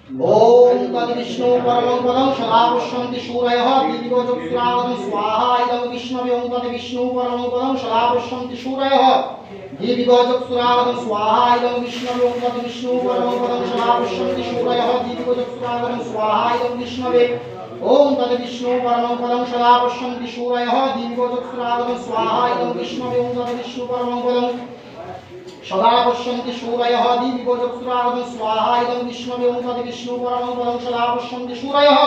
ओम तद्विष्णु परमं पदं सदापश्यन्ति सूरयः दीर्घचक्षुरागतं स्वाहा इदं विष्णवे ओम तद्विष्णु परमं पदं सदापश्यन्ति सूरयः दीर्घचक्षुरागतं स्वाहा इदं विष्णवे ओम तद्विष्णु परमं पदं सदापश्यन्ति सूरयः दीर्घचक्षुरागतं स्वाहा इदं विष्णवे ओम तद्विष्णु परमं पदं सदापश्यन्ति सूरयः दीर्घचक्षुरागतं स्वाहा इदं विष्णवे ओम तद्विष्णु परमं पदं सदा पश्यन्ति सूरयः दीर्घचक्षुरागतं स्वाहा इदं विष्णवे ओम तद्विष्णु परमं पदं सदा पश्यन्ति सूरयः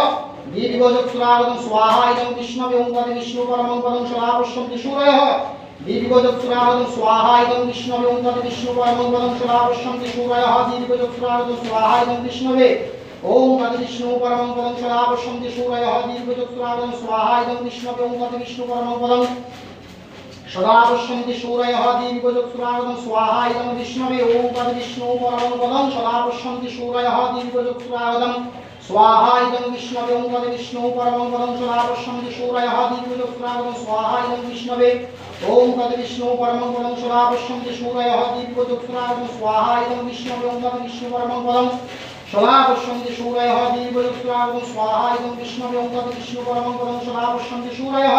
दीर्घचक्षुरागतं स्वाहा इदं विष्णवे ओम तद्विष्णु परमं पदं सदा पश्यन्ति सूरयः दीर्घचक्षुरागतं स्वाहा इदं विष्णवे ओम तद्विष्णु परमं पदं सदा पश्यन्ति सूरयः दीर्घचक्षुरागतं स्वाहा इदं विष्णवे ओम तद्विष्णु परमं पदं सदा पश्यन्ति सूरयः दीर्घचक्षुरागतं स्वाहा इदं विष्णवे ओम तद्विष्णु परमं पदं सदा पश्यन्ति सूरयः दीर्घचक्षुरागतं स्वाहा इदं विष्णवे ओम तद्विष्णु परमं पदं सदा पश्यन्ति सूरयः दीर्घचक्षुरागतं स्वाहा इदं विष्णवे ओम तद्विष्णु परमं पदं सदा पश्यन्ति सूरयः दीर्घचक्षुरागतं स्वाहा इदं विष्णवे ओम तद्विष्णु परमं पदं सदा पश्यन्ति सूरयः दीर्घचक्षुरागतं स्वाहा इदं विष्णवे ओम तद्विष्णु परमं पदं सदा पश्यन्ति सूरयः दीर्घचक्षुरागतं स्वाहा इदं विष्णवे ओम तद्विष्णु परमं पदं सदा पश्यन्ति सूरयः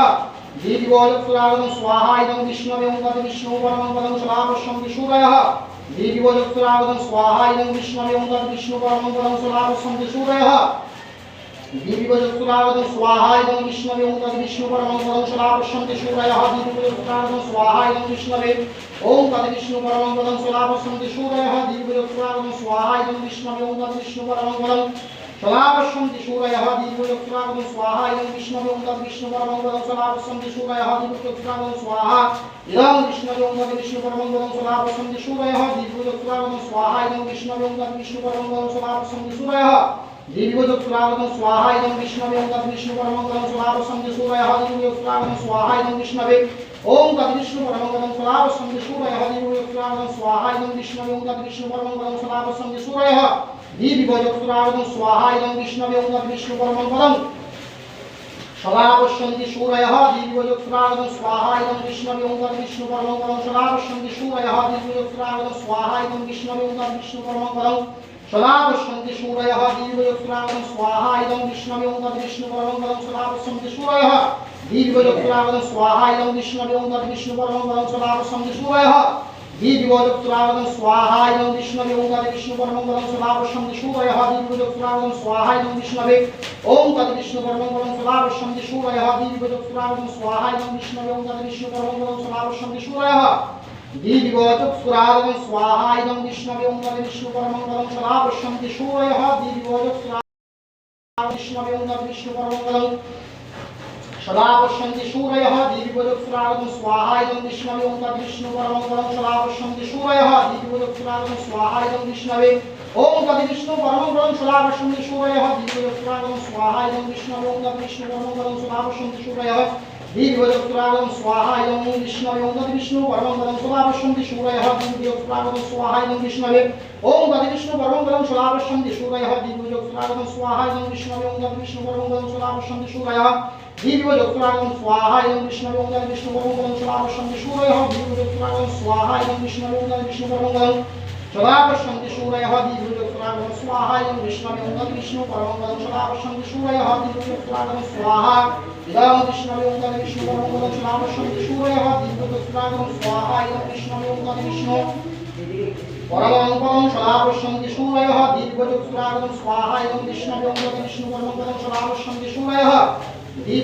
दीर्घचक्षुरागतं स्वाहा इदं विष्णवे ओम तद्विष्णु परमं पदं सदा पश्यन्ति सूरयः दीर्घचक्षुरागतं स्वाहा इदं विष्णवे ओम तद्विष्णु परमं पदं सदा पश्यन्ति सूरयः दीर्घचक्षुरागतं स्वाहा इदं विष्णवे ओम तद्विष्णु परमं पदं सदा पश्यन्ति सूरयः दीर्घचक्षुरागतं स्वाहा इदं विष्णवे ओम तद्विष्णु परमं पदं सदा पश्यन्ति सूरयः दीर्घचक्षुरागतं स्वाहा इदं विष्णवे ओम तद्विष्णु परमं पदं सदा पश्यन्ति सूरयः दीर्घचक्षुरागतं स्वाहा इदं विष्णवे ओम तद्विष्णु परमं पदं सदा पश्यन्ति सूरयः दीर्घचक्षुरागतं स्वाहा इदं विष्णवे ओम तद्विष्णु परमं पदं सदा पश्यन्ति सूरयः दीर्घचक्षुरागतं स्वाहा इदं विष्णवे ओम तद्विष्णु परमं पदं सदा पश्यन्ति सूरयः दीर्घचक्षुरागतं स्वाहा इदं विष्णवे ओम तद्विष्णु परमं पदं सदा पश्यन्ति सूरयः दीर्घचक्षुरागतं स्वाहा इदं विष्णवे ओम तद्विष्णु परमं पदं सदा पश्यन्ति सूरयः दीर्घचक्षुरागतं स्वाहा इदं विष्णवे ओम तद्विष्णु परमं पदं सदा पश्यन्ति सूरयः दीर्घचक्षुरागतं स्वाहा इदं विष्णवे ओम तद्विष्णु परमं पदं सदा पश्यन्ति सूरयः दीर्घचक्षुरागतं स्वाहा इदं विष्णवे ओम तद्विष्णु परमं पदं सदा पश्यन्ति सूरयः दीर्घचक्षुरागतं स्वाहा इदं विष्णवे ओम तद्विष्णु परमं पदं सदा पश्यन्ति सूरयः दीर्घचक्षुरागतं स्वाहा इदं विष्णवे ओम तद्विष्णु परमं पदं सदा पश्यन्ति सूरयः दीर्घचक्षुरागतं स्वाहा इदं विष्णवे ओम तद्विष्णु परमं पदं सदा पश्यन्ति सूरयः दीर्घचक्षुरागतं स्वाहा इदं विष्णवे ओम तद्विष्णु परमं पदं सदा पश्यन्ति सूरयः दीर्घचक्षुरागतं स्वाहा इदं विष्णवे ओम तद्विष्णु परमं पदं सदा पश्यन्ति सूरयः दीर्घचक्षुरागतं स्वाहा इदं विष्णवे ओम तद्विष्णु परमं पदं सदा पश्यन्ति सूरयः दीर्घचक्षुरागतं स्वाहा इदं विष्णवे ओम तद्विष्णु परमं पदं सदा पश्यन्ति सूरयः दीर्घचक्षुरागतं विष्णवे ओम तद्विष्णु परमं पदं सदा पश्यन्ति सूरयः दीर्घचक्षुरागतं स्वाहा इदं विष्णवे ओम तद्विष्णु परमं पदं सदा पश्यन्ति सूरयः दीर्घचक्षुरागतं स्वाहा इदं विष्णवे ओम तद्विष्णु परमं पदं सदा पश्यन्ति सूरयः दीर्घचक्षुरागतं स्वाहा इदं विष्णवे ओम तद्विष्णु परमं पदं सदा पश्यन्ति सूरयः दीर्घचक्षुरागतं स्वाहा इदं विष्णवे ओम तद्विष्णु परमं पदं सदा पश्यन्ति सूरयः दीर्घचक्षुरागतं स्वाहा इदं विष्णवे ओम तद्विष्णु परमं पदं सदा पश्यन्ति सूरयः दीर्घचक्षुरागतं स्वाहा इदं विष्णवे ओम तद्विष्णु परमं पदं सदा पश्यन्ति सूरयः दीर्घचक्षुरागतं स्वाहा इदं विष्णवे ओम तद्विष्णु परमं पदं सदा पश्यन्ति सूरयः दीर्घचक्षुरागतं स्वाहा इदं विष्णवे ओम तद्विष्णु परमं पदं सदा पश्यन्ति सूरयः दीर्घचक्षुरागतं स्वाहा इदं विष्णवे ओम तद्विष्णु परमं पदं सदा पश्यन्ति सूरयः दीर्घचक्षुरागतं स्वाहा इदं विष्णवे ओम तद्विष्णु परमं पदं सदा पश्यन्ति सूरयः दीर्घचक्षुरागतं स्वाहा इदं विष्णवे ओम तद्विष्णु परमं पदं सदा पश्यन्ति सूरयः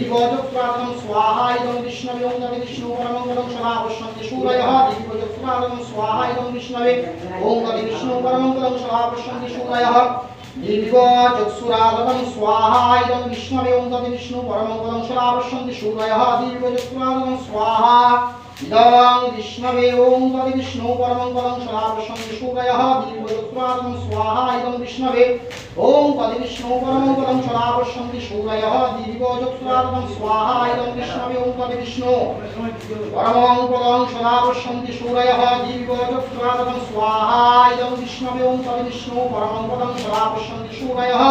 दीर्घचक्षुरागतं स्वाहा इदं विष्णवे ओम तद्विष्णु परमं पदं सदा पश्यन्ति सूरयः दीर्घचक्षुरागतं स्वाहा इदं विष्णवे ओम तद्विष्णु परमं पदं सदा पश्यन्ति सूरयः दीर्घचक्षुरागतं स्वाहा इदं विष्णवे ओम तद्विष्णु परमं पदं सदा पश्यन्ति सूरयः दीर्घचक्षुरागतं स्वाहा इदं विष्णवे ओम तद्विष्णु परमं पदं सदा पश्यन्ति सूरयः दीर्घचक्षुरागतं स्वाहा इदं विष्णवे ओम तद्विष्णु परमं पदं सदा पश्यन्ति सूरयः दीर्घचक्षुरागतं स्वाहा इदं विष्णवे ओम तद्विष्णु परमं पदं सदा पश्यन्ति सूरयः दीर्घचक्षुरागतं स्वाहा इदं विष्णवे ओम तद्विष्णु परमं पदं सदा पश्यन्ति सूरयः दीर्घचक्षुरागतं स्वाहा इदं विष्णवे ओम तद्विष्णु परमं पदं सदा पश्यन्ति सूरयः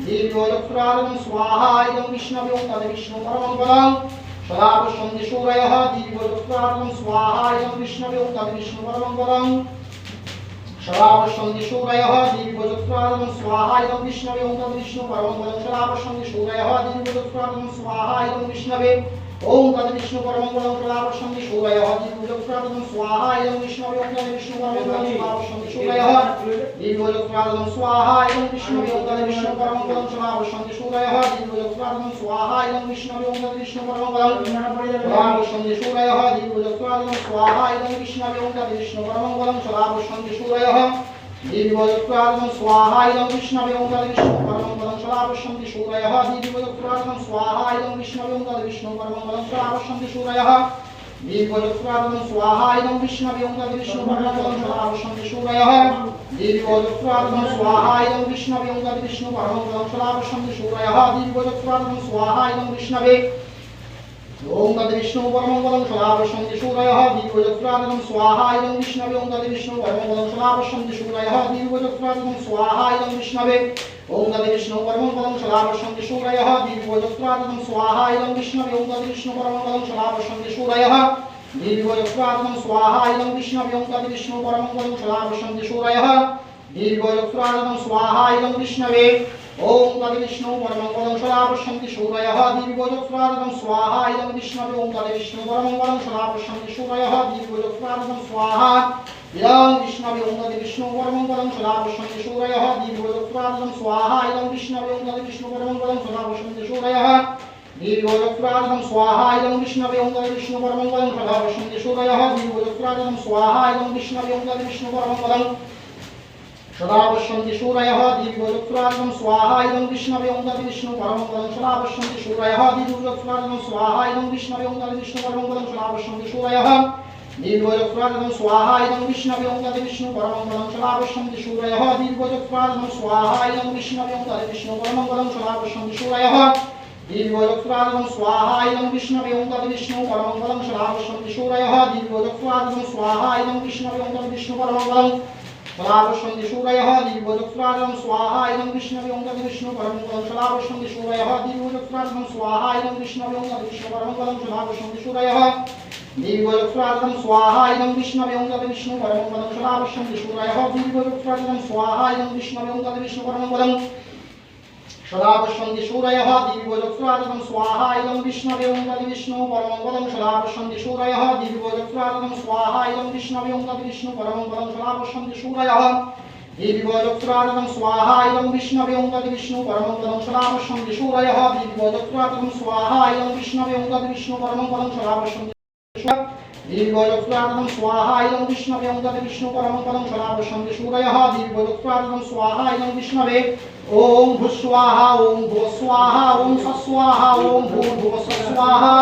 दीर्घचक्षुरागतं स्वाहा इदं विष्णवे ओम तद्विष्णु परमं पदं सदा पश्यन्ति सूरयः दीर्घचक्षुरागतं स्वाहा इदं विष्णवे ओम तद्विष्णु परमं पदं शरावशन्ति सूरयः दीर्घचक्रादं स्वाहा इदं विष्णवे ओं तद्विष्णु परमं पदं शरावशन्ति सूरयः दीर्घचक्रादं स्वाहा इदं विष्णवे ओं तद्विष्णु परमं पदं शरावशन्ति सूरयः दीर्घचक्रादं स्वाहा इदं विष्णवे ओं तद्विष्णु परमं पदं शरावशन्ति सूरयः दीर्घचक्रादं स्वाहा इदं विष्णवे ओं तद्विष्णु परमं पदं शरावशन्ति सूरयः दीर्घचक्रादं स्वाहा इदं विष्णवे ओं तद्विष्णु परमं पदं शरावशन्ति सूरयः दीर्घचक्रादं स्वाहा इदं विष्णवे ओं तद्विष्णु परमं पदं शरावशन्ति सूरयः दीर्घचक्रादं स्वाहा इदं विष्णवे ओं तद्विष्णु परमं पदं शरावशन्ति सूरयः दीर्घचक्रादं स्वाहा इदं विष्णवे ओं तद्विष्णु परमं पदं शरावशन्ति सूरयः दीर्घचक्रादं स्वाहा इदं विष्णवे ओं तद्विष्णु परमं पदं शरावशन्ति सूरयः दीर्घचक्रादं स्वाहा इदं विष्णवे ओं तद्विष्णु परमं पदं शरावशन्ति सूरयः दीर्घचक्रादं स्वाहा इदं विष्णवे ओं तद्विष्णु परमं पदं शरावशन्ति सूरयः दीर्घचक्रादं स्वाहा इदं विष्णवे ओं तद्विष्णु परमं पदं शरावशन्ति सूरयः दीर्घचक्रादं स्वाहा इदं विष्णवे ओं तद्विष्णु परमं पदं शरावशन्ति सूरयः दीर्घचक्रादं स्वाहा इदं विष्णवे ओं तद्विष्णु परमं पदं शरावशन्ति सूरयः दीर्घचक्रादं स्वाहा इदं विष्णवे ओं तद्विष्णु परमं पदं शरावशन्ति सूरयः दीर्घचक्रादं स्वाहा इदं विष्णवे ओं तद्विष्णु परमं पदं शरावशन्ति सूरयः दीर्घचक्रादं स्वाहा इदं विष्णवे ओं तद्विष्णु परमं पदं शरावशन्ति सूरयः दीर्घचक्रादं स्वाहा इदं विष्णवे ओं तद्विष्णु परमं पदं शरावशन्ति सूरयः दीर्घचक्रादं स्वाहा इदं विष्णवे ओं तद्विष्णु परमं पदं शरावशन्ति सूरयः दीर्घचक्रादं स्वाहा इदं विष्णवे ओं तद्विष्णु परमं पदं शरावशन्ति सूरयः दीर्घचक्रादं स्वाहा इदं विष्णवे ओं तद्विष्णु परमं पदं शरावशन्ति सूरयः दीर्घचक्रादं स्वाहा इदं विष्णवे ओं तद्विष्णु परमं पदं शरावशन्ति सूरयः दीर्घचक्रादं स्वाहा इदं विष्णवे ओं तद्विष्णु परमं पदं शरावशन्ति सूरयः दीर्घचक्रादं स्वाहा इदं विष्णवे ओं तद्विष्णु परमं पदं शरावशन्ति सूरयः दीर्घचक्रादं स्वाहा इदं विष्णवे ओं तद्विष्णु परमं पदं शरावशन्ति सूरयः दीर्घचक्रादं स्वाहा इदं विष्णवे ओं तद्विष्णु परमं पदं शरावशन्ति सूरयः दीर्घचक्रादं स्वाहा इदं विष्णवे ओं तद्विष्णु परमं पदं शरावशन्ति सूरयः दीर्घचक्रादं स्वाहा इदं विष्णवे ओं तद्विष्णु परमं पदं शरावशन्ति सूरयः दीर्घचक्रादं स्वाहा इदं विष्णवे ओं तद्विष्णु परमं पदं शरावशन्ति सूरयः दीर्घचक्रादं स्वाहा इदं विष्णवे ओं तद्विष्णु परमं पदं शरावशन्ति सूरयः दीर्घचक्रादं स्वाहा इदं विष्णवे ओं तद्विष्णु परमं पदं शरावशन्ति सूरयः दीर्घचक्रादं स्वाहा इदं विष्णवे ओं तद्विष्णु परमं पदं शरावशन्ति सूरयः दीर्घचक्रादं स्वाहा इदं विष्णवे ओं तद्विष्णु परमं पदं शरावशन्ति सूरयः दीर्घचक्रादं स्वाहा इदं विष्णवे ओं तद्विष्णु परमं पदं शरावशन्ति सूरयः दीर्घचक्रादं स्वाहा इदं विष्णवे ओं तद्विष्णु परमं पदं शरावशन्ति दीर्घचक्रादं स्वाहा इदं विष्णवे ओं तद्विष्णु परमं पदं शरावशन्ति सूरयः दीर्घचक्रादं स्वाहा इदं विष्णवे ओं भुस्वाहा ओं भुस्वाहा ओं सस्वाहा ओं भूर्भुवस्वाहा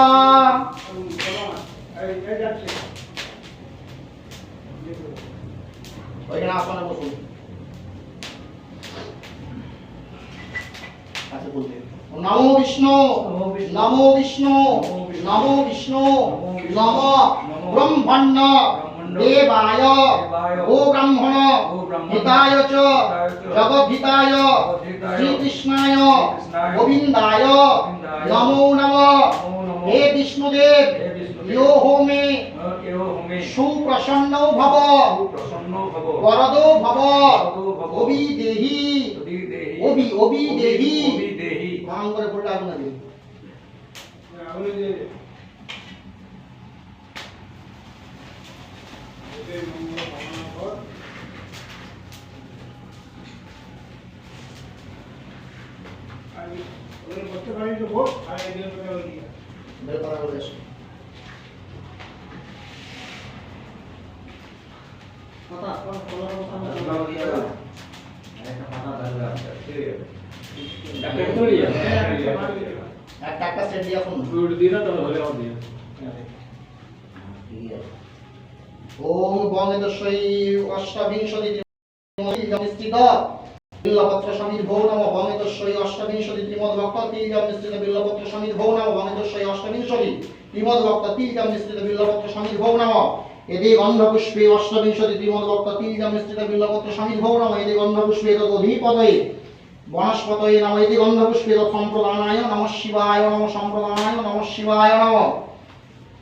ওইখানে আসনে বসুন আচ্ছা বলতে নমো বিষ্ণু নমো বিষ্ণু নমো বিষ্ণু নম ব্রহ্মণ্য দেবায় ও ব্রাহ্মণ হিতায় চ জগদ্ধিতায় শ্রীকৃষ্ণায় গোবিন্দায় নমো নমঃ হে বিষ্ণুদেব ইয়ো হোমে সুপ্রসন্ন ভব বরদো ভব অবি দেহি অবি দেহি নাম করে বলতে আপনাদের मेरे पारा बोले पता कौन कलर একটা সেট দিয়া ফোন গুড দিনা তো হলে আর দিয়া ওম বঙ্গদশৈ অষ্টাবিংশতি ত্রিমোদিস্থিত বিল্লপত্র সমীর্ভৌ নম বঙ্গদশৈ অষ্টাবিংশতি ত্রিমোদভক্ত তিলজমিস্থিত বিল্লপত্র সমীর্ভৌ নম বঙ্গদশৈ অষ্টাবিংশতি ত্রিমোদভক্ত তিলজমিস্থিত বিল্লপত্র সমীর্ভৌ নম এদি গন্ধপুষ্পে অষ্টাবিংশতি ত্রিমোদভক্ত তিলজমিস্থিত বিল্লপত্র সমীর্ভৌ নম এদি গন্ধপুষ্পে তদধিপতয়ে বনস্পতয়ে নম এদি গন্ধপুষ্পে সম্প্রদানায় নমঃ শিবায় নমঃ সম্প্রদানায় নমঃ শিবায় নমঃ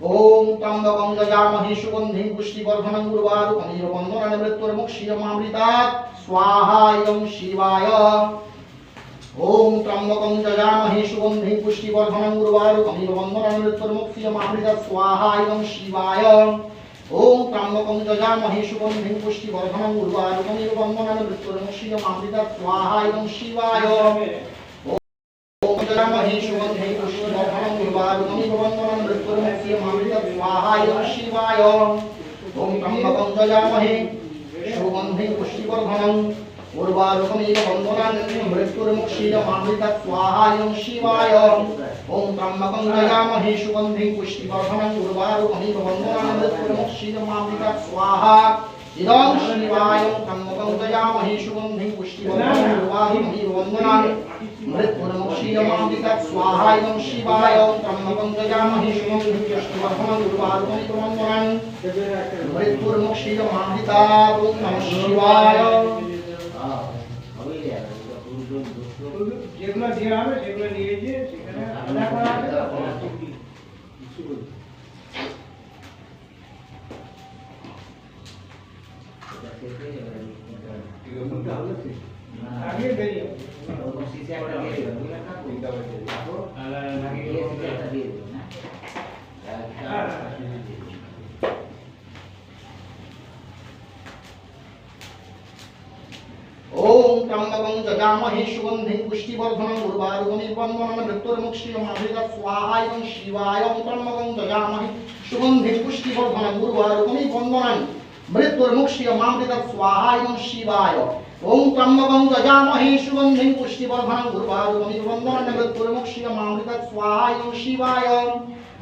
ओम त्र्यंबकं यजामहे सुगंधिं पुष्टिवर्धनं उर्वारुकमिव बन्धनान् मृत्युर्मुक्षीयमामृतात् स्वाहा इदं शिवाय ओम त्र्यंबकं यजामहे सुगंधिं पुष्टिवर्धनं उर्वारुकमिव बन्धनान् मृत्युर्मुक्षीयमामृतात् स्वाहा इदं शिवाय ओम त्र्यंबकं यजामहे सुगंधिं पुष्टिवर्धनं उर्वारुकमिव बन्धनान् मृत्युर्मुक्षीयमामृतात् स्वाहा इदं शिवाय ओम यजामहे सुगंधिं पुष्टिवर्धनं उर्वारुकमिव बन्धनान् मृत्युर्मुक्षीयमामृतात् स्वाहा इदं शिवाय ओम त्र्यंबकं यजामहे सुगंधिं पुष्टिवर्धनं उर्वारुकमिव बन्धनान् मृत्युर्मुक्षीयमामृतात् स्वाहा इदं शिवाय ओम त्र्यंबकं यजामहे सुगंधिं पुष्टिवर्धनं उर्वारुकमिव बन्धनान् मृत्युर्मुक्षीयमामृतात् स्वाहा इदं शिवाय त्र्यंबकं यजामहे सुगंधिं पुष्टिवर्धनं उर्वारुकमिव बन्धनान् मृत्युर्मुक्षीयमामृतात् स्वाहा इदं शिवाय त्र्यंबकं यजामहे सुगंधिं पुष्टिवर्धनं उर्वारुकमिव बन्धनान् मृत्युर्मुक्षीयमामृतात् ओम नमः शिवाय যেগুলো দেওয়া হবে সেগুলো নিয়ে গিয়ে সেখানে আলাদা করা হবে আগে বেরিয়ে ओम त्र्यंबकं यजामहे सुगंधिं पुष्टिवर्धनं उर्वारुकमिव बन्धनान् मृत्युर्मुक्षीयमामृतात् स्वाहा इदं शिवाय ओम त्र्यंबकं यजामहे सुगंधिं पुष्टिवर्धनं उर्वारुकमिव बन्धनान् मृत्युर्मुक्षीयमामृतात् स्वाहा इदं शिवाय ओम त्र्यंबकं यजामहे सुगंधिं पुष्टिवर्धनं उर्वारुकमिव बन्धनान् मृत्युर्मुक्षीयमामृतात् स्वाहा इदं शिवाय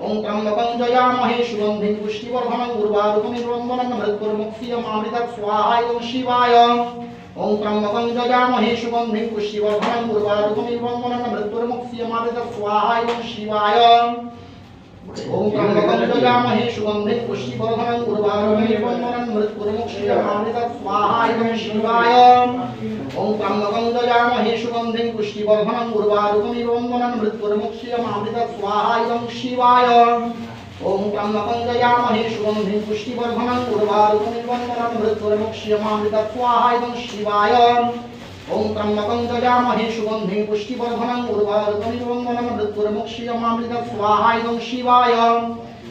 ओम त्र्यंबकं यजामहे सुगंधिं पुष्टिवर्धनं उर्वारुकमिव बन्धनान् मृत्युर्मुक्षीयमामृतात् स्वाहा इदं शिवाय ओम त्र्यंबकं यजामहे सुगंधिं पुष्टिवर्धनं उर्वारुकमिव बन्धनान् मृत्युर्मुक्षीयमामृतात् स्वाहा इदं शिवाय ओम त्र्यंबकं यजामहे सुगंधिं पुष्टिवर्धनं उर्वारुकमिव बन्धनान् मृत्युर्मुक्षीयमामृतात् स्वाहा इदं शिवाय ओम त्र्यंबकं यजामहे सुगंधिं पुष्टिवर्धनं उर्वारुकमिव बन्धनान् मृत्युर्मुक्षीयमामृतात् स्वाहा इदं शिवाय ओम त्र्यंबकं यजामहे सुगंधिं पुष्टिवर्धनं उर्वारुकमिव बन्धनान् मृत्युर्मुक्षीयमामृतात् स्वाहा इदं शिवाय ओम त्र्यंबकं यजामहे सुगंधिं पुष्टिवर्धनं उर्वारुकमिव बन्धनान् मृत्युर्मुक्षीयमामृतात् स्वाहा इदं शिवाय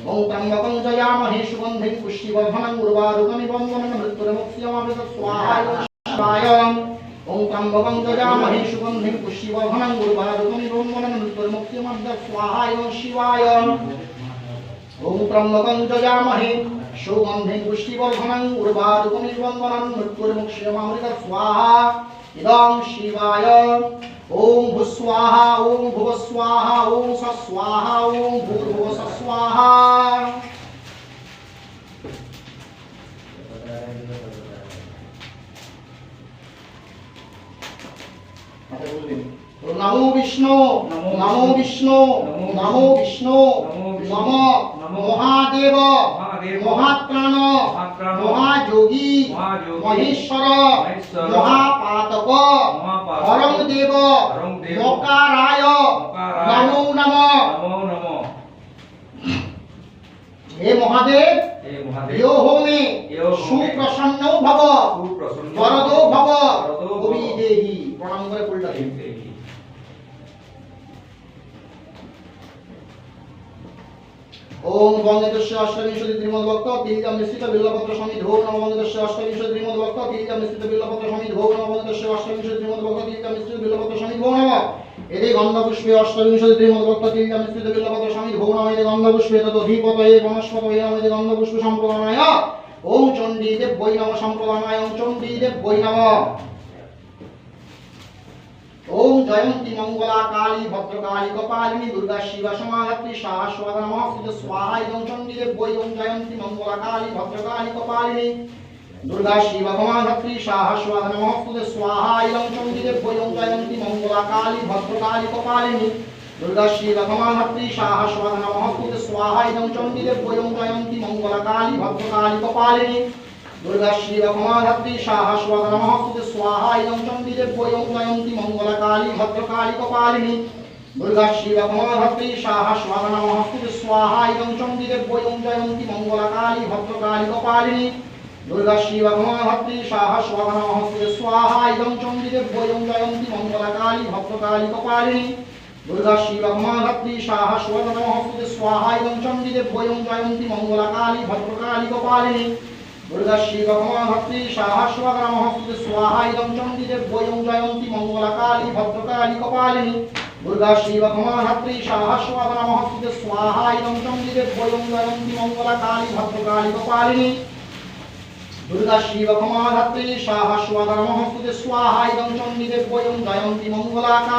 ओम त्र्यंबकं यजामहे सुगंधिं पुष्टिवर्धनं उर्वारुकमिव बन्धनान् मृत्युर्मुक्षीयमामृतात् स्वाहा इदं शिवाय ओम त्र्यंबकं यजामहे सुगंधिं पुष्टिवर्धनं उर्वारुकमिव बन्धनान् मृत्युर्मुक्षीयमामृतात् स्वाहा इदं शिवाय ओम त्र्यंबकं यजामहे सुगंधिं पुष्टिवर्धनं उर्वारुकमिव बन्धनान् मृत्युर्मुक्षीयमामृतात् स्वाहा इदं शिवाय ओम भुस्वाहा ओम भुवस्वाहा ओम सस्वाहा ओम भूर्भुवस्वाहा नमो विष्णु नमो विष्णु नमो विष्णु नमो महादेव महात्राण महायोगी महेश्वर महापातक हरं देव मकाराय नमो नमः हे महादेव यो हो मे सुप्रसन्नो भव वरदो भव कवि देहि प्रणाम करे उल्टा ओम वंदितस्य अष्टविंशति त्रिमद्भक्त तीर्थम मिश्रित बिल्वपत्र समित हो नमः वंदितस्य अष्टविंशति त्रिमद्भक्त तीर्थम मिश्रित बिल्वपत्र समित हो नमः वंदितस्य अष्टविंशति त्रिमद्भक्त तीर्थम मिश्रित बिल्वपत्र समित हो नमः यदि गन्धपुष्पे अष्टविंशति त्रिमद्भक्त तीर्थम मिश्रित बिल्वपत्र समित हो नमः यदि गन्धपुष्पे तदधिपतये वनस्पतये नमः यदि गन्धपुष्प सम्प्रदानाय ओम चण्डी देव्यै नमः सम्प्रदानाय ओम चण्डी देव्यै नमः ओम जयंती मंगला काली भद्रकाली कपालिनी दुर्गा शिवा समाधात्री सहस्रवदन नमः स्वाहा इदं चण्डी देव्यै ओम जयंती मंगला काली भद्रकाली कपालिनी दुर्गा शिवा समाधात्री सहस्रवदन नमः स्वाहा इदं चण्डी देव्यै ओम जयंती मंगला काली भद्रकाली कपालिनी दुर्गा शिवा समाधात्री सहस्रवदन नमः स्वाहा इदं चण्डी देव्यै ओम जयंती मंगला काली भद्रकाली कपालिनी दुर्गा शिवा समाधात्री सहस्रवदन नमः स्वाहा इदं चण्डी देव्यै ओम जयंती मंगला काली भद्रकाली कपालिनी दुर्गा शिवकमाधत्री स्वाहा स्वाहा नमः स्वाहा इदं चण्डीदेव्यै ओं जयन्ती मंगलकाली भद्रकाली कपालिनी दुर्गा शिवकमाधत्री स्वाहा स्वाहा नमः स्वाहा इदं चण्डीदेव्यै ओं जयन्ती मंगलकाली भद्रकाली कपालिनी दुर्गा शिवकमाधत्री स्वाहा स्वाहा नमः स्वाहा इदं चण्डीदेव्यै ओं जयन्ती मंगलकाली भद्रकाली कपालिनी दुर्गा शिवकमाधत्री स्वाहा स्वाहा नमः स्वाहा इदं चण्डीदेव्यै ओं जयन्ती मंगलकाली भद्रकाली कपालिनी दुर्गा शिवकमाधत्री स्वाहा स्वाहा नमः स्वाहा इदं चण्डीदेव्यै ओं जयन्ती मंगलकाली भद्रकाली कपालिनी दुर्गा शिवकमाधत्री स्वाहा स्वाहा नमः स्वाहा इदं चण्डीदेव्यै ओं जयन्ती मंगलकाली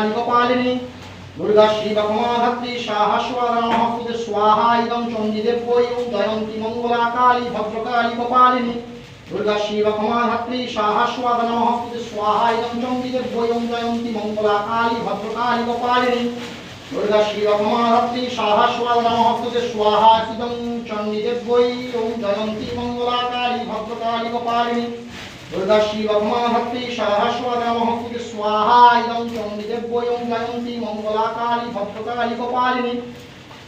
भद्रकाली कपालिनी दुर्गा शिवकमाधत्री स्वाहा स्वाहा नमः स्वाहा इदं चण्डीदेव्यै ओं जयन्ती मंगलकाली भद्रकाली कपालिनी दुर्गा शिवकमाधत्री स्वाहा स्वाहा नमः स्वाहा इदं चण्डीदेव्यै ओं जयन्ती मंगलकाली भद्रकाली कपालिनी दुर्गा शिवकमाधत्री स्वाहा स्वाहा नमः स्वाहा इदं चण्डीदेव्यै ओं जयन्ती मंगलकाली भद्रकाली कपालिनी दुर्गा शिवकमाधत्री स्वाहा स्वाहा नमः स्वाहा इदं चण्डीदेव्यै ओं जयन्ती मंगलकाली भद्रकाली कपालिनी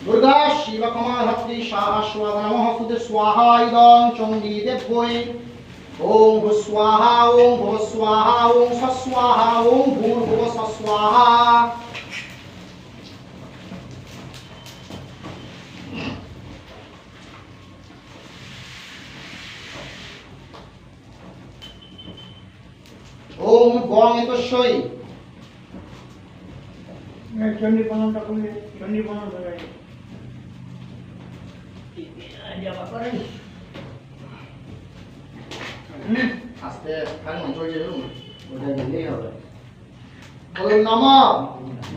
दुर्गा शिवकमाधत्री स्वाहा स्वाहा नमः स्वाहा इदं चण्डीदेव्यै ओं भुस्वाहा ओं भुवस्वाहा ओं स्वस्वाहा ओं भूर्भुवस्वाहा ओम गौमितस्यै चंडी प्रणामটা করলে চন্ডী প্রণাম করাই জামা করেন আস্তে খালি মন্ত্র যে ওটা দিলেই হবে বলুন নমঃ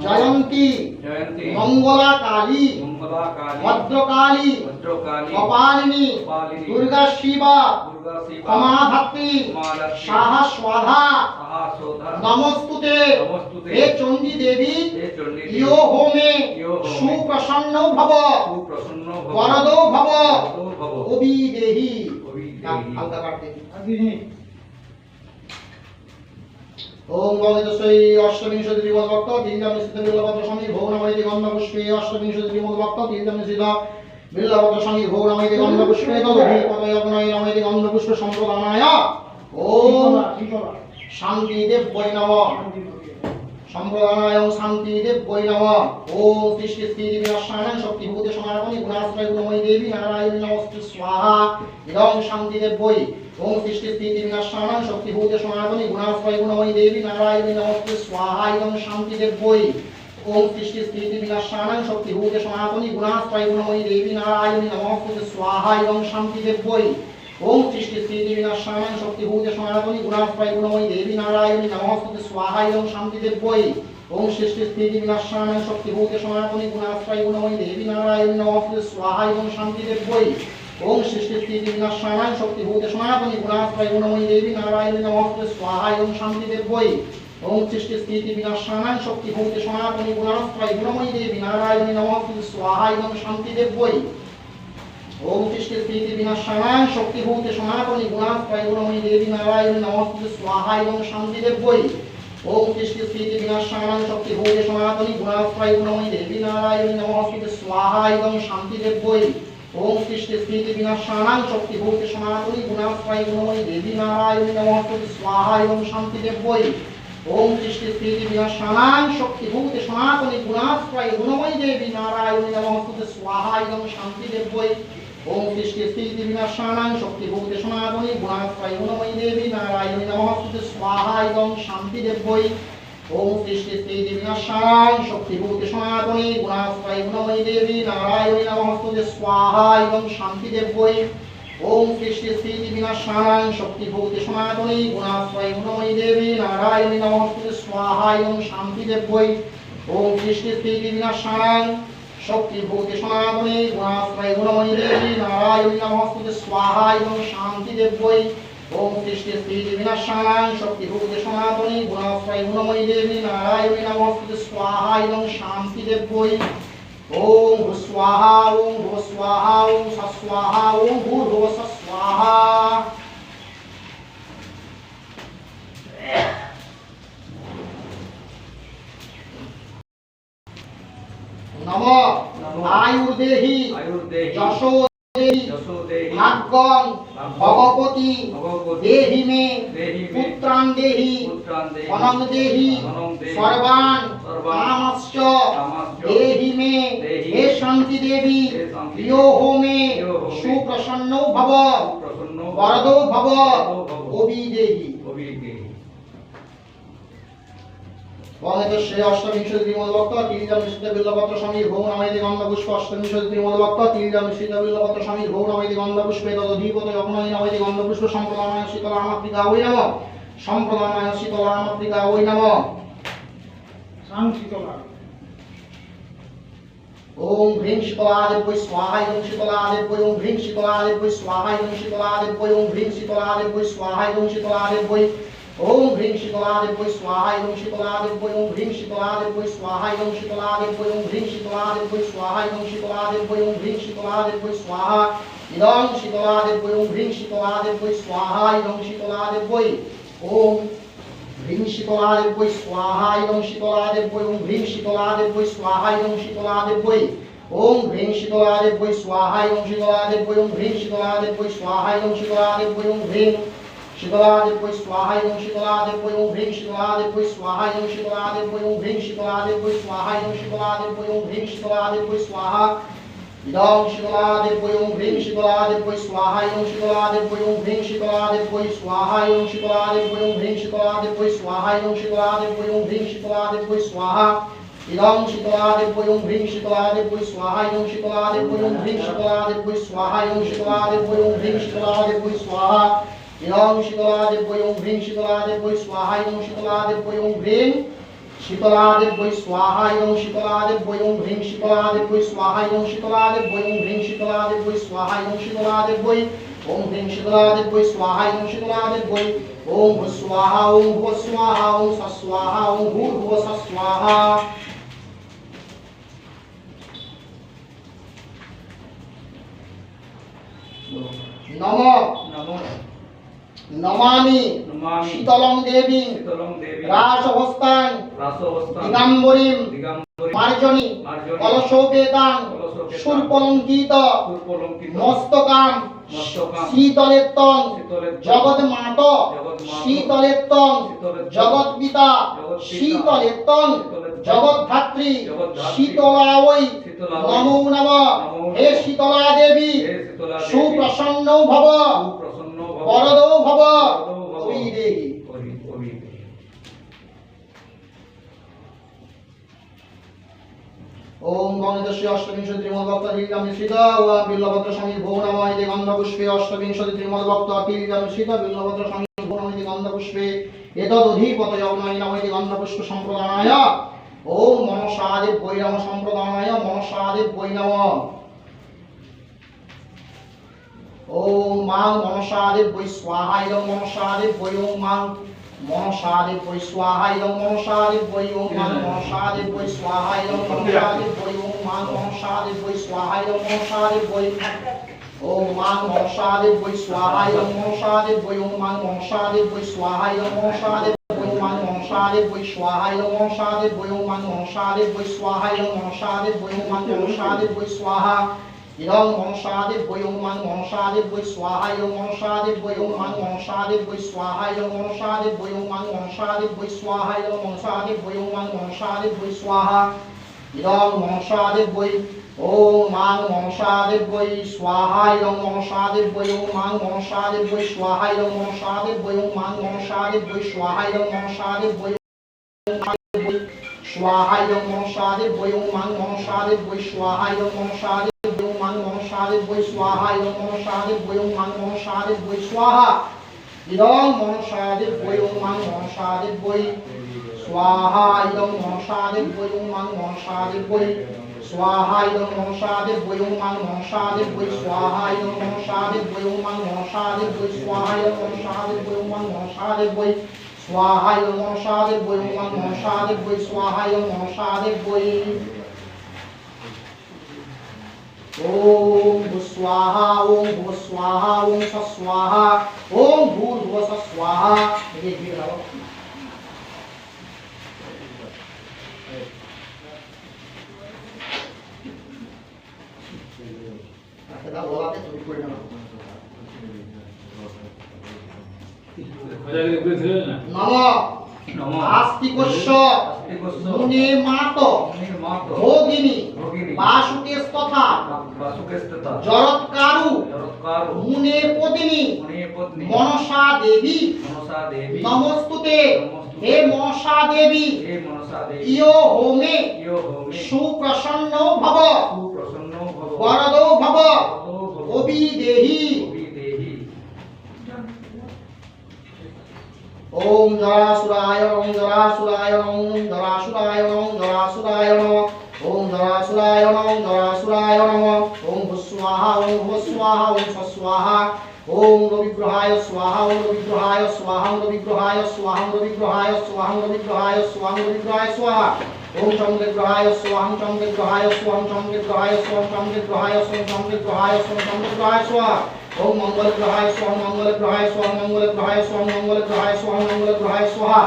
জয়ন্তী जयंती মঙ্গলা কালী मंगला काली ভদ্রকালী भद्रकाली কপালিনী कपालिनी দুর্গা শিবা दुर्गा शिवा ক্ষমাধাত্রী क्षमाधात्री সাহা স্বাধা सहासोधा নমস্তুতে नमस्तुते হে চণ্ডী দেবী हे चंडी ইয়ো হোমে ইয়ো হোমে সুপ্রসন্ন ভব सुप्रसन्न भव বরদো ভব वरदो भव অবিদেহি अभिदेहि হালকা কাটতে আদিনি ओम गौमितस्यै अष्टविंशति विमलभक्त तीर्थमिश्रित बिल्लपत्र समी भोगनमयति गन्धपुष्पे अष्टविंशति विमलभक्त तीर्थमिश्रित बिल्लपत्र समी भोगनमयति गन्धपुष्पे तदभि पदयज्ञय नमयति गन्धपुष्प सम्प्रदानाय ओम শিকলা शान्ति देव्यै नमः সম্প্রদানায় শান্তি দেব্যৈ নমঃ ওম সৃষ্টি স্থিতি বিনাশানাং শক্তিভূতে সনাতনী গুণাশ্রয় গুণময়ী দেবী নারায়ণী নমস্তে স্বাহা ইদং শান্তি দেব্যৈ ওম সৃষ্টি স্থিতি বিনাশানাং শক্তিভূতে সনাতনী গুণাশ্রয় গুণময়ী দেবী নারায়ণী নমস্তে স্বাহা ইদং শান্তি দেব্যৈ ওম সৃষ্টি স্থিতি বিনাশানাং শক্তিভূতে সনাতনী গুণাশ্রয় গুণময়ী দেবী নারায়ণী নমস্তে স্বাহা ইদং শান্তি দেব্যৈ ओम सृष्टि स्थिति विनाशानां शक्तिभूते सनातनी गुणाश्रय गुणमयी देवी नारायणी नमस्ते स्वाहा इदं शांति देव्यै ओम सृष्टि स्थिति विनाशानां शक्तिभूते सनातनी गुणाश्रय गुणमयी देवी नारायणी नमस्ते स्वाहा इदं शांति देव्यै ओम सृष्टि स्थिति विनाशानां शक्तिभूते सनातनी गुणाश्रय गुणमयी देवी नारायणी नमस्ते स्वाहा इदं शांति देव्यै ओम सृष्टि स्थिति विनाशानां शक्तिभूते सनातनी गुणाश्रय गुणमयी देवी नारायणी नमस्ते स्वाहा इदं शांति देव्यै ओम सृष्टि स्थिति विनाशानां शक्तिभूते सनातनी गुणाश्रय गुणमयी देवी नारायणी नमस्ते स्वाहा इदं शांति देव्यै ओम सृष्टि स्थिति विनाशानां शक्तिभूते सनातनी गुणाश्रय गुणमयी देवी नारायणी नमस्ते स्वाहा इदं शांति देव्यै ओम सृष्टि स्थिति विनाशानां शक्तिभूते सनातनी गुणाश्रय गुणमयी देवी नारायणी नमस्ते स्वाहा इदं शांति देव्यै ओम सृष्टि स्थिति विनाशानां शक्तिभूते सनातनी गुणाश्रय गुणमयी देवी नारायणी नमस्ते स्वाहा इदं शांति देव्यै ओम सृष्टि स्थिति विनाशानां शक्तिभूते सनातनी गुणाश्रय गुणमयी देवी नारायणी नमस्ते स्वाहा इदं शांति देव्यै ओम सृष्टि स्थिति विनाशानां शक्तिभूते सनातनी गुणाश्रय गुणमयी देवी नारायणी नमस्ते स्वाहा इदं शांति देव्यै ओम सृष्टि स्थिति विनाशानां शक्तिभूते सनातनी गुणाश्रय गुणमयी देवी नारायणी नमस्ते स्वाहा इदं शांति देव्यै ओम सृष्टि स्थिति विनाशानां शक्तिभूते सनातनी गुणाश्रय गुणमयी देवी नारायणी नमस्ते स्वाहा इदं शांति देव्यै ओम सृष्टि स्थिति विनाशानां शक्तिभूते सनातनी गुणाश्रय गुणमयी देवी नारायणी नमस्ते स्वाहा इदं शांति देव्यै ओम भुस्वाहा ओम भुवस्वाहा ओम सस्वाहा ओम भूर्भुवस्वाहा নম নমো আয়ুর্দেহি আয়ুর্দেহি যশোদেহি যশোদেহি ভাগ্যং ভগবতী ভগবতী দেহি মে দেহি মে পুত্রাং দেহি পুত্রান দেহি অনং দেহি অনং দেহি সর্বান সর্বান কামশ্চ কামশ্চ দেহি মে দেহি হে শান্তি দেবী হে শান্তি প্রিয় হো মে প্রিয় হো মে সুপ্রসন্ন ভব প্রসন্ন বরদো ভব বরদো ভব কবি দেহি অবিদেহি বঙ্গদেশে অষ্টবিংশতি ত্রিমূলভক্ত তিলজম নিশ্চিত বিল্লপত্র স্বামীর ভৌম নামাইতে গন্ধপুষ্প অষ্টবিংশতি ত্রিমূলভক্ত তিলজম নিশ্চিত বিল্লপত্র স্বামীর ভৌম নামাইতে গন্ধপুষ্পে তদধিপত যজ্ঞনাই নামাইতে গন্ধপুষ্প সম্প্রদানায় শীতলা মাতৃকা ওই নম সম্প্রদানায় শীতলা মাতৃকা ওই নম সাং শীতলা ওম হ্রিং শীতলাদেব্যৈ স্বাহা ওম শীতলাদেব্যৈ ওম হ্রিং শীতলাদেব্যৈ স্বাহা ওম শীতলাদেব্যৈ ওম হ্রিং শীতলাদেব্যৈ স্বাহা ওম শীতলাদেব্যৈ ওম হ্রিং শীতলাদেব্যৈ স্বাহা ওম শীতলাদেব্যৈ ওম হ্রিং শীতলাদেব্যৈ স্বাহা ওম শীতলাদেব্যৈ ওম হ্রিং শীতলাদেব্যৈ স্বাহা ওম শীতলাদেব্যৈ ওম হ্রিং শীতলাদেব্যৈ স্বাহা ইদং শীতলাদেব্যৈ ওম হ্রিং শীতলাদেব্যৈ স্বাহা ইদং শীতলাদেব্যৈ ওম হ্রিং শীতলাদেব্যৈ স্বাহা ইদং শীতলাদেব্যৈ ওম হ্রিং শীতলাদেব্যৈ স্বাহা ইদং শীতলাদেব্যৈ ওম হ্রিং শীতলাদেব্যৈ স্বাহা ইদং শীতলাদেব্যৈ ওম হ্রিং শীতলাদেব্যৈ স্বাহা ইদং শীতলাদেব্যৈ ওম হ্রিং শীতলাদেব্যৈ স্বাহা ইদং শীতলাদেব্যৈ ওম হ্রিং শীতলাদেব্যৈ স্বাহা ইদং শীতলাদেব্যৈ ওম হ্রিং শীতলাদেব্যৈ স্বাহা ইদং শীতলাদেব্যৈ ওম হ্রিং শীতলাদেব্যৈ স্বাহা ইদং শীতলাদেব্যৈ ওম হ্রিং শীতলাদেব্যৈ স্বাহা ইদং শীতলাদেব্যৈ ওম হ্রিং শীতলাদেব্যৈ স্বাহা ইদং শীতলাদেব্যৈ ওম হ্রিং শীতলাদেব্যৈ স্বাহা ইদং শীতলাদেব্যৈ ওম হ্রিং শীতলাদেব্যৈ স্বাহা ইদং শীতলাদেব্যৈ ওম হ্রিং শীতলাদেব্যৈ স্বাহা ইদং শীতলাদেব্যৈ ওম হ্রিং শীতলাদেব্যৈ স্বাহা ইদং শীতলাদেব্যৈ ওম হ্রিং শীতলাদেব্যৈ স্বাহা ইদং শীতলাদেব্যৈ ওম হ্রিং শীতলাদেব্যৈ স্বাহা ইদং শীতলাদেব্যৈ ওম হ্রিং শীতলাদেব্যৈ স্বাহা ইদং শীতলাদেব্যৈ ওম হ্রিং শীতলাদেব্যৈ স্বাহা ইদং শীতলাদেব্যৈ ওম হ্রিং শীতলাদেব্যৈ স্বাহা ইদং শীতলাদেব্যৈ ওম হ্রিং শীতলাদেব্যৈ স্বাহা ইদং শীতলাদেব্যৈ ওম ভূ স্বাহা ওম ভূ স্বাহা ওম স্বাহা ওম ভূর্ভুব স্বাহা নম নমো নমামি নমামি শীতলং দেবী শীতলং দেবী রাসহস্তাং রাসহস্তাং দিগম্বরীম দিগম্বরী মার্জনী মার্জনী কলশোপেতাং কলশোপেতাং শূর্পলঙ্কিত সুরপলঙ্কিত মস্তকাম মস্তকাম শীতলেত্তং শীতলেত্তং জগৎমাত জগৎমাতা শীতলেত্তং শীতলেত্তং জগৎপিতা জগৎপিতা শীতলেত্তং শীতলেত্তং জগদ্ধাত্রী জগদ্ধাত্রী শীতলাওই শীতলাওই নমো নমঃ নমো হে শীতলা দেবী হে শীতলা দেবী সুপ্রসন্ন ভব সুপ্রসন্ন ভব বরদো ভব বরদো ভব ওই দেহি অবিদেহি ওম গণেশস্য অষ্টবিংশতি ত্রিমূলভক্ত তিলজম নিশ্চিত ওম বিল্লপত্র স্বামীর ভৌম নামাইতে গন্ধপুষ্পে অষ্টবিংশতি ত্রিমূলভক্ত তিলজম নিশ্চিত বিল্লপত্র স্বামীর ভৌম নামাইতে গন্ধপুষ্পে এতদধিপত যজ্ঞনাই নামাইতে গন্ধপুষ্প সম্প্রদানায় ওম মনসাদেব্যৈ নমঃ সম্প্রদানায় মনসাদেব্যৈ নমঃ ওম মাং মনসাদেব্যৈ স্বাহা ইদং মনসাদেব্যৈ ওম মাং মনসাদেব্যৈ স্বাহা ইদং মনসাদেব্যৈ ওম মাং মনসাদেব্যৈ স্বাহা ইদং মনসাদেব্যৈ ওম মাং মনসাদেব্যৈ স্বাহা ইদং মনসাদেব্যৈ ওম মাং মনসাদেব্যৈ স্বাহা ইদং মনসাদেব্যৈ ওম মাং মনসাদেব্যৈ স্বাহা ইদং মনসাদেব্যৈ ওম মাং মনসাদেব্যৈ স্বাহা ইদং মনসাদেব্যৈ ওম মাং মনসাদেব্যৈ স্বাহা ইদং মনসাদেব্যৈ ওম মাং মনসাদেব্যৈ স্বাহা ইদং মনসাদেব্যৈ ওম মাং মনসাদেব্যৈ স্বাহা ইদং মনসাদেব্যৈ ওম মাং মনসাদেব্যৈ স্বাহা ইদং মনসাদেব্যৈ ওম মাং মনসাদেব্যৈ স্বাহা ইদং মনসাদেব্যৈ ওম মাং মনসাদেব্যৈ স্বাহা ইদং মনসাদেব্যৈ ওম মাং মনসাদেব্যৈ স্বাহা ইদং মনসাদেব্যৈ ওম মাং মনসাদেব্যৈ স্বাহা ইদং মনসাদেব্যৈ ওম মাং মনসাদেব্যৈ স্বাহা ইদং মনসাদেব্যৈ স্বাহা ইদং মনসাদেব্যৈ ওম মাং মনসাদেব্যৈ স্বাহা ইদং মনসাদেব্যৈ ওম মাং মনসাদেব্যৈ স্বাহা ইদং মনসাদেব্যৈ ওম মাং মনসাদেব্যৈ স্বাহা ইদং মনসাদেব্যৈ ওম মাং মনসাদেব্যৈ স্বাহা ইদং মনসাদেব্যৈ ওম মাং মনসাদেব্যৈ স্বাহা ইদং মনসাদেব্যৈ ওম মাং মনসাদেব্যৈ স্বাহা ইদং মনসাদেব্যৈ ওম মাং মনসাদেব্যৈ স্বাহা ইদং মনসাদেব্যৈ ওম মাং মনসাদেব্যৈ স্বাহা ইদং মনসাদেব্যৈ ওম মাং মনসাদেব্যৈ স্বাহা ইদং মনসাদেব্যৈ ওম ভূ স্বাহা ওম ভূ স্বাহা ওম স্বাহা ওম ভূর্ভুব স্বাহা এই দিয়ে দাও নম নম আস্তিকস্য আস্তিকস্য মুনে মাত মুনির মাত ভোগিনী ভোগিনী বাসুকেস্তথা বাসুকেস্তথা জরৎকারু জরৎকারু মুনে পদিনী মুনির পত্নী মনসা দেবী মনসা দেবী নমস্তুতে নমস্তুতে। হে মনসা দেবী হে মনসা দেবী ইয়ো হোমে ইয়ো হোমে সুপ্রসন্ন ভব সুপ্রসন্ন ভব বরদো ভব বরদো ভব অবিদেহি অবিদেহি ওম জরাসুরায় ওম জরাসুরায় ওম জরাসুরায় ওম জরাসুরায় নমঃ ওম জরাসুরায় ওম জরাসুরায় নমঃ ওম ভস্বাহা ওম ভস্বাহা ওম স্বস্বাহা ওম রবিগ্রহায় স্বাহা ওম রবিগ্রহায় স্বাহা ওম রবিগ্রহায় স্বাহা ওম রবিগ্রহায় স্বাহা ওম রবিগ্রহায় স্বাহা ওম রবিগ্রহায় স্বাহা ওম চন্দ্রগ্রহায় স্বাহা ওম চন্দ্রগ্রহায় স্বাহা ওম চন্দ্রগ্রহায় স্বাহা ওম চন্দ্রগ্রহায় স্বাহা ওম চন্দ্রগ্রহায় স্বাহা ওম চন্দ্রগ্রহায় স্বাহা ওম মঙ্গলগ্রহায় স্বাহা মঙ্গলগ্রহায় স্বাহা মঙ্গলগ্রহায় স্বাহা মঙ্গলগ্রহায় স্বাহা মঙ্গলগ্রহায় স্বাহা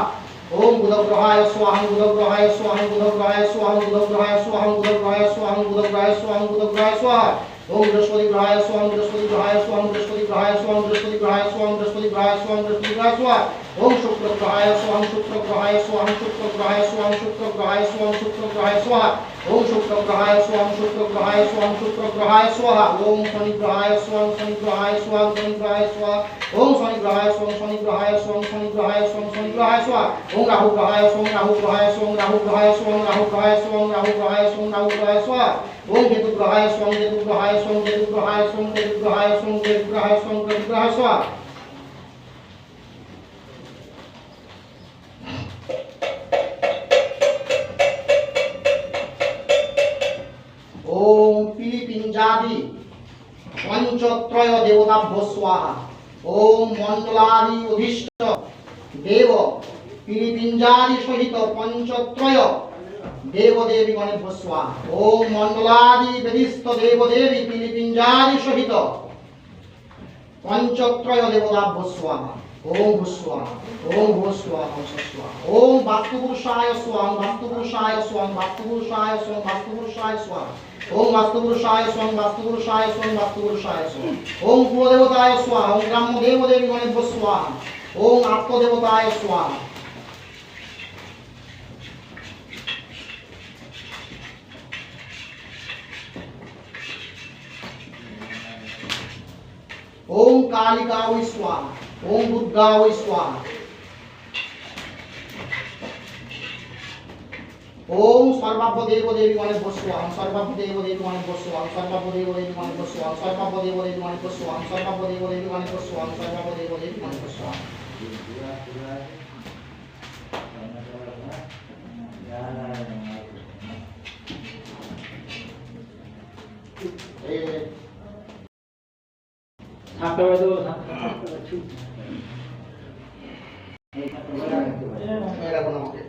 ওম বুধগ্রহায় স্বাহা বুধগ্রহায় স্বাহা বুধগ্রহায় স্বাহা বুধগ্রহায় স্বাহা বুধগ্রহায় স্বাহা বুধগ্রহায় স্বাহা বুধগ্রহায় স্বাহা ওম বৃহস্পতিগ্রহায় স্বাহা বৃহস্পতিগ্রহায় স্বাহা বৃহস্পতিগ্রহায় স্বাহা বৃহস্পতিগ্রহায় স্বাহা বৃহস্পতিগ্রহায় স্বাহা বৃহস্পতিগ্রহায় স্বাহা ওম শুক্রগ্রহায় স্বাহা শুক্রগ্রহায় স্বাহা শুক্রগ্রহায় স্বাহা শুক্রগ্রহায় স্বাহা শুক্রগ্রহায় স্বাহা ওম শুক্রগ্রহায় স্বাহা শুক্রগ্রহায় স্বাহা শুক্রগ্রহায় স্বাহা ওম শনিগ্রহায় স্বাহা শনিগ্রহায় স্বাহা শনিগ্রহায় স্বাহা ওম শনিগ্রহায় স্বাহা শনিগ্রহায় স্বাহা শনিগ্রহায় স্বাহা শনিগ্রহায় স্বাহা ওম রাহুগ্রহায় স্বাহা রাহুগ্রহায় স্বাহা রাহুগ্রহায় স্বাহা রাহুগ্রহায় স্বাহা রাহুগ্রহায় স্বাহা রাহুগ্রহায় স্বাহা ওম কেতুগ্রহায় স্বাহা কেতুগ্রহায় স্বাহা কেতুগ্রহায় স্বাহা কেতুগ্রহায় স্বাহা কেতুগ্রহায় স্বাহা কেতুগ্রহায় স্বাহা ওম পিলিপিঞ্জাদি পঞ্চত্রয় দেবতাভ্যো স্বাহা ওম মণ্ডলাদি অধীষ্ট দেব পিলিপিঞ্জাদি সহিত পঞ্চত্রয় দেবদেবী গণেভ্যো স্বাহা ওম মণ্ডলাদি বেদিস্থ দেবদেবী পিলিপিঞ্জাদি সহিত পঞ্চত্রয় দেবতাভ্যো স্বাহা ওম ভূস্বাহা ওম ভূস্বাহা ওম স্বাহা ওম বাস্তুপুরুষায় স্বাহা বাস্তুপুরুষায় স্বাহা বাস্তুপুরুষায় স্বাহা বাস্তুপুরুষায় স্বাহা ওম বাস্তুপুরুষায় স্বাহা বাস্তুপুরুষায় স্বাহা বাস্তুপুরুষায় স্বাহা ওম কুলদেবতায় স্বাহা ওম গ্রাম্য দেবদেবী গণেভ্যো স্বাহা ওম আত্মদেবতায় স্বাহা ओम कालिका वै स्वाहा ओम दुर्गा वै स्वाहा ओम सर्वाभ्य देव देवी गणेभ्यो स्वाहा सर्वाभ्य देव देवी गणेभ्यो स्वाहा सर्वाभ्य देव देवी गणेभ्यो स्वाहा सर्वाभ्य देव देवी गणेभ्यो स्वाहा सर्वाभ्य देव देवी गणेभ्यो स्वाहा सर्वाभ्य देव देवी गणेभ्यो स्वाहा থাকতে হবে তো मेरा बनाओगे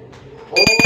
ओम